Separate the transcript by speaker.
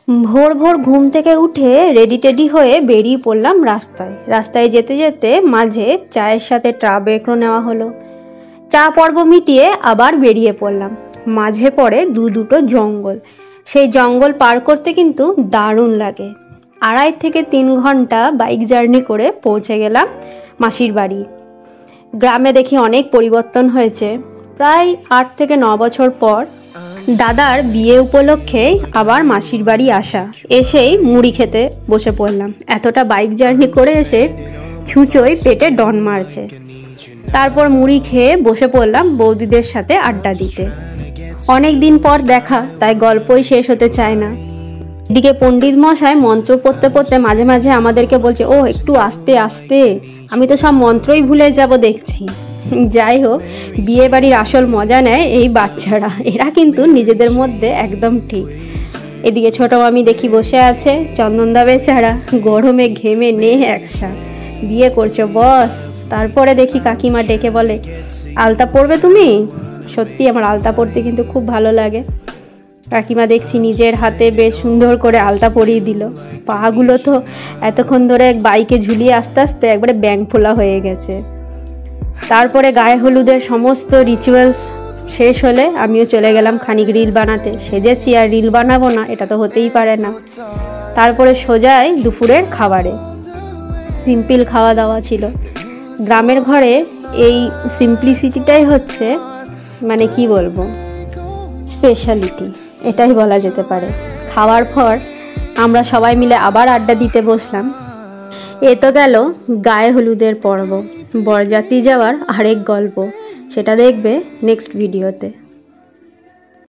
Speaker 1: ভোর ভোর ঘুম থেকে উঠে রেডি টেডি হয়ে বেরিয়ে পড়লাম রাস্তায় যেতে যেতে মাঝে চায়ের সাথে চা ব্রেকও নেওয়া হলো। চা পর্ব মিটিয়ে আবার বেরিয়ে পড়লাম। মাঝে পড়ে দুটো জঙ্গল। সেই জঙ্গল পার করতে কিন্তু দারুণ লাগে। 2.5 থেকে 3 ঘন্টা বাইক জার্নি করে পৌঁছে গেলাম মাসির বাড়ি। গ্রামে দেখি অনেক পরিবর্তন হয়েছে। প্রায় 8 থেকে 9 বছর পর দাদার বিয়ে উপলক্ষে আবার মাসির বাড়ি আসা। এসেই মুড়ি খেতে বসে পড়লাম। এতটা বাইক জার্নি করে এসে ছুঁচোয় পেটে ডন মারছে। তারপর মুড়ি খেয়ে বসে পড়লাম বৌদিদের সাথে আড্ডা দিতে। অনেক দিন পর দেখা, তাই গল্পই শেষ হতে চায় না। এদিকে পণ্ডিত মশাই মন্ত্র পড়তে পড়তে মাঝে মাঝে আমাদেরকে বলছে, ও একটু আস্তে আস্তে, আমি তো সব মন্ত্রই ভুলে যাব দেখছি। যাই হোক, বিয়ে বাড়ির আসল মজা নেয় এই বাচ্চারা। এরা কিন্তু নিজেদের মধ্যে একদম ঠিক। এদিকে ছোট মামি দেখি বসে আছে, চন্দনদা বেচারা গরমে ঘেমে নেই একসা। বিয়ে করছো বস? তারপরে দেখি কাকিমা ডেকে বলে, আলতা পরবে তুমি? সত্যি আমার আলতা পরতে কিন্তু খুব ভালো লাগে। কাকিমা দেখছি নিজের হাতে বেশ সুন্দর করে আলতা পরিয়ে দিল। পাগুলো তো এতক্ষণ ধরে বাইকে ঝুলিয়ে আস্তে আস্তে একবারে ব্যাং ফোলা হয়ে গেছে। তারপরে গায়ে হলুদের সমস্ত রিচুয়ালস শেষ হলে আমিও চলে গেলাম খানিক রিল বানাতে। সেজেছি আর রিল বানাবো না, এটা তো হতেই পারে না। তারপরে সোজাই দুপুরের খাবারে। সিম্পল খাওয়া দাওয়া ছিল। গ্রামের ঘরে এই সিম্পলিসিটিটাই হচ্ছে মানে কি বলবো, স্পেশালিটি, এটাই বলা যেতে পারে। খাওয়ার পর আমরা সবাই মিলে আবার আড্ডা দিতে বসলাম। এ তো গেল গায়ে হলুদের পর্ব। বরযাত্রী যাওয়ার আরেক গল্প, সেটা দেখবে নেক্সট ভিডিওতে।